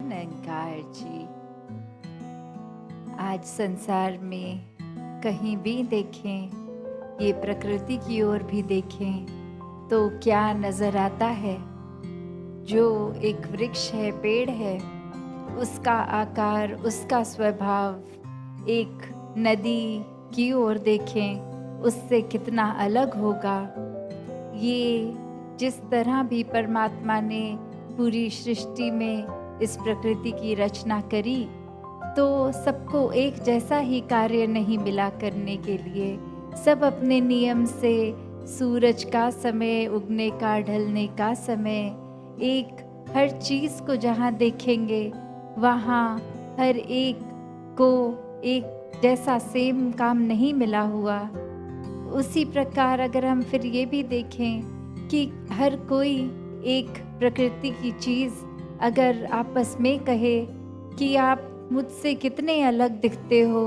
निरंकार जी। आज संसार में कहीं भी देखें, ये प्रकृति की ओर भी देखें तो क्या नजर आता है। जो एक वृक्ष है, पेड़ है, उसका आकार, उसका स्वभाव एक नदी की ओर देखें उससे कितना अलग होगा। ये जिस तरह भी परमात्मा ने पूरी सृष्टि में इस प्रकृति की रचना करी, तो सबको एक जैसा ही कार्य नहीं मिला करने के लिए। सब अपने नियम से सूरज का समय, उगने का, ढलने का समय, एक हर चीज को जहाँ देखेंगे वहाँ हर एक को एक जैसा सेम काम नहीं मिला हुआ। उसी प्रकार अगर हम फिर ये भी देखें कि हर कोई एक प्रकृति की चीज अगर आपस में कहे कि आप मुझसे कितने अलग दिखते हो,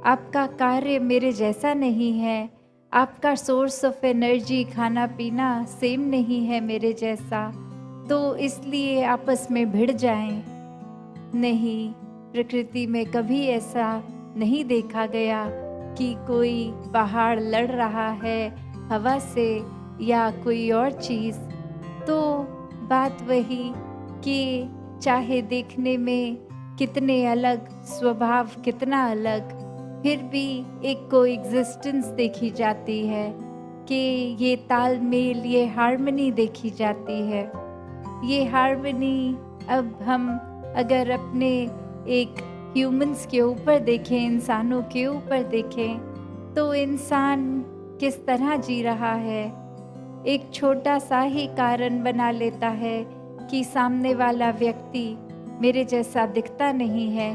आपका कार्य मेरे जैसा नहीं है, आपका सोर्स ऑफ एनर्जी, खाना पीना सेम नहीं है मेरे जैसा, तो इसलिए आपस में भिड़ जाएं। नहीं, प्रकृति में कभी ऐसा नहीं देखा गया कि कोई पहाड़ लड़ रहा है हवा से या कोई और चीज़। तो बात वही कि चाहे देखने में कितने अलग, स्वभाव कितना अलग, फिर भी एक कोएग्जिस्टेंस देखी जाती है कि ये तालमेल, ये हार्मनी देखी जाती है। ये हार्मनी अब हम अगर अपने एक ह्यूमंस के ऊपर देखें, इंसानों के ऊपर देखें, तो इंसान किस तरह जी रहा है। एक छोटा सा ही कारण बना लेता है कि सामने वाला व्यक्ति मेरे जैसा दिखता नहीं है,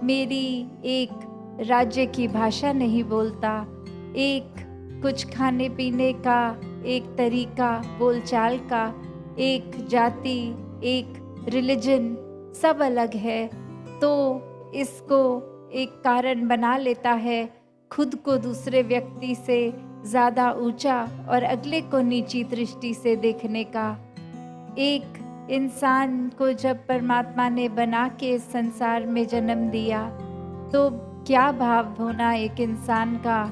मेरी एक राज्य की भाषा नहीं बोलता, एक कुछ खाने पीने का एक तरीका, बोलचाल का, एक जाति, एक रिलीजन सब अलग है, तो इसको एक कारण बना लेता है खुद को दूसरे व्यक्ति से ज़्यादा ऊंचा और अगले को नीची दृष्टि से देखने का। एक इंसान को जब परमात्मा ने बना के इस संसार में जन्म दिया, तो क्या भाव होना एक इंसान का।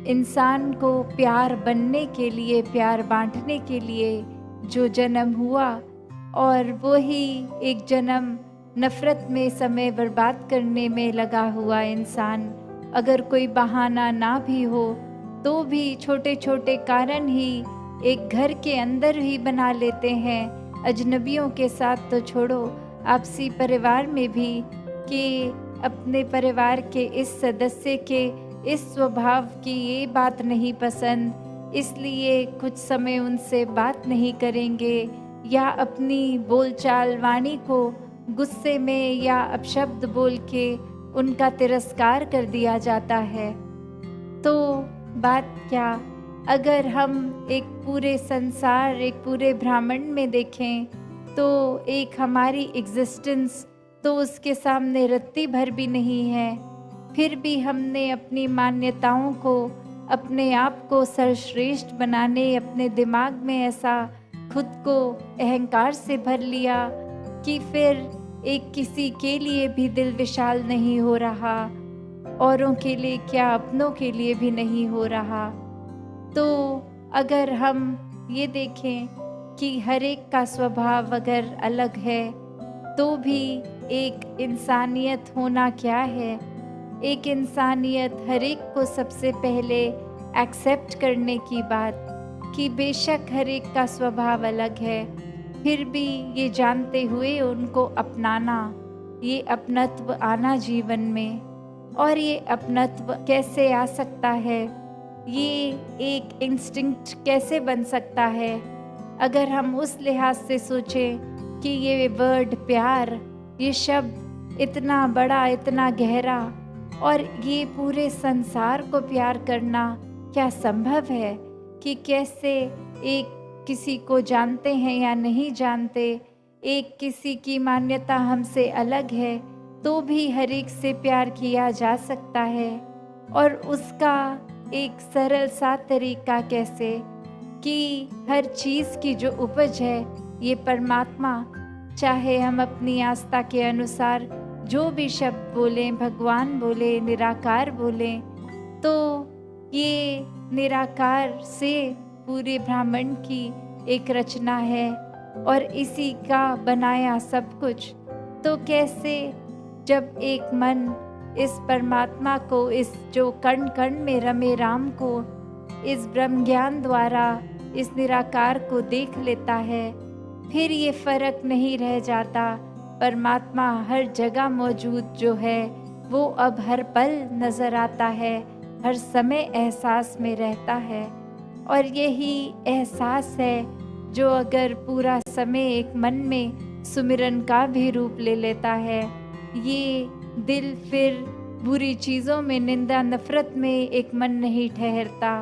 इंसान को प्यार बनने के लिए, प्यार बांटने के लिए जो जन्म हुआ, और वही एक जन्म नफरत में समय बर्बाद करने में लगा हुआ इंसान, अगर कोई बहाना ना भी हो तो भी छोटे छोटे कारण ही एक घर के अंदर ही बना लेते हैं। अजनबियों के साथ तो छोड़ो, आपसी परिवार में भी, कि अपने परिवार के इस सदस्य के इस स्वभाव की ये बात नहीं पसंद, इसलिए कुछ समय उनसे बात नहीं करेंगे, या अपनी बोलचाल वाणी को गुस्से में या अपशब्द बोल के उनका तिरस्कार कर दिया जाता है। तो बात क्या, अगर हम एक पूरे संसार, एक पूरे ब्रह्मांड में देखें, तो एक हमारी एग्जिस्टेंस तो उसके सामने रत्ती भर भी नहीं है। फिर भी हमने अपनी मान्यताओं को, अपने आप को सर्वश्रेष्ठ बनाने, अपने दिमाग में ऐसा खुद को अहंकार से भर लिया कि फिर एक किसी के लिए भी दिल विशाल नहीं हो रहा, औरों के लिए क्या, अपनों के लिए भी नहीं हो रहा। तो अगर हम ये देखें कि हर एक का स्वभाव अगर अलग है, तो भी एक इंसानियत होना क्या है। एक इंसानियत हर एक को सबसे पहले एक्सेप्ट करने की बात, कि बेशक हर एक का स्वभाव अलग है, फिर भी ये जानते हुए उनको अपनाना, ये अपनत्व आना जीवन में। और ये अपनत्व कैसे आ सकता है, ये एक इंस्टिंक्ट कैसे बन सकता है, अगर हम उस लिहाज से सोचें कि ये वर्ड प्यार, ये शब्द इतना बड़ा, इतना गहरा, और ये पूरे संसार को प्यार करना क्या संभव है। कि कैसे एक किसी को जानते हैं या नहीं जानते, एक किसी की मान्यता हमसे अलग है, तो भी हर एक से प्यार किया जा सकता है। और उसका एक सरल सा तरीका कैसे, कि हर चीज़ की जो उपज है ये परमात्मा, चाहे हम अपनी आस्था के अनुसार जो भी शब्द बोलें, भगवान बोले, निराकार बोलें, तो ये निराकार से पूरे ब्रह्मांड की एक रचना है और इसी का बनाया सब कुछ। तो कैसे जब एक मन इस परमात्मा को, इस जो कण कण में रमे राम को, इस ब्रह्म ज्ञान द्वारा इस निराकार को देख लेता है, फिर ये फर्क नहीं रह जाता। परमात्मा हर जगह मौजूद जो है वो अब हर पल नजर आता है, हर समय एहसास में रहता है। और यही एहसास है जो अगर पूरा समय एक मन में सुमिरन का भी रूप ले लेता है, ये दिल फिर बुरी चीज़ों में, निंदा नफरत में एक मन नहीं ठहरता।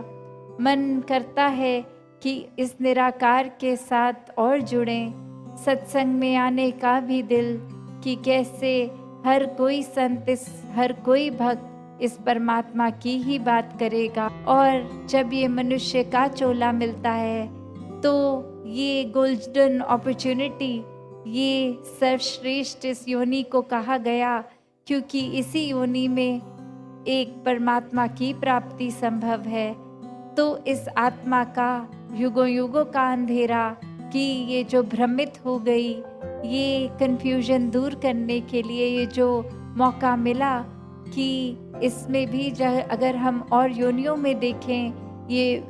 मन करता है कि इस निराकार के साथ और जुड़ें, सत्संग में आने का भी दिल कि कैसे हर कोई संत, हर कोई भक्त इस परमात्मा की ही बात करेगा। और जब ये मनुष्य का चोला मिलता है तो ये गोल्डन अपॉर्चुनिटी, ये सर्वश्रेष्ठ इस योनि को कहा गया, क्योंकि इसी योनि में एक परमात्मा की प्राप्ति संभव है। तो इस आत्मा का युगों युगों का अंधेरा कि ये जो भ्रमित हो गई, ये कन्फ्यूजन दूर करने के लिए ये जो मौका मिला कि इसमें भी अगर हम और योनियों में देखें, ये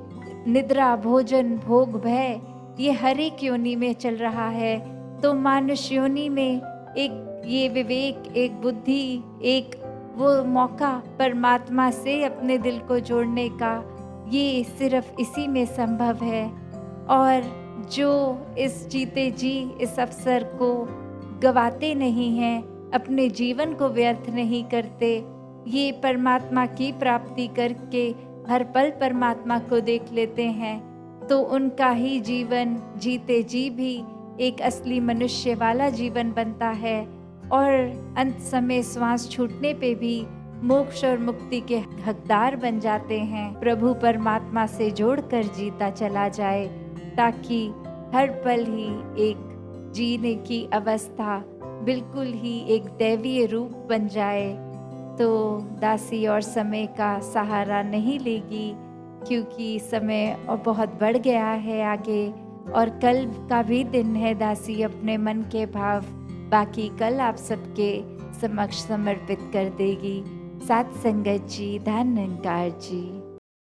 निद्रा, भोजन, भोग, भय, ये हर एक योनि में चल रहा है। तो मानुष योनि में एक ये विवेक, एक बुद्धि, एक वो मौका परमात्मा से अपने दिल को जोड़ने का, ये सिर्फ इसी में संभव है। और जो इस जीते जी इस अवसर को गवाते नहीं हैं, अपने जीवन को व्यर्थ नहीं करते, ये परमात्मा की प्राप्ति करके हर पल परमात्मा को देख लेते हैं, तो उनका ही जीवन जीते जी भी एक असली मनुष्य वाला जीवन बनता है। और अंत समय श्वास छूटने पे भी मोक्ष और मुक्ति के हकदार बन जाते हैं। प्रभु परमात्मा से जोड़कर जीता चला जाए, ताकि हर पल ही एक जीने की अवस्था बिल्कुल ही एक दैवीय रूप बन जाए। तो दासी और समय का सहारा नहीं लेगी, क्योंकि समय और बहुत बढ़ गया है आगे, और कल का भी दिन है। दासी अपने मन के भाव बाकी कल आप सबके समक्ष समर्पित कर देगी। साथ संगत जी, धन निरंकार जी।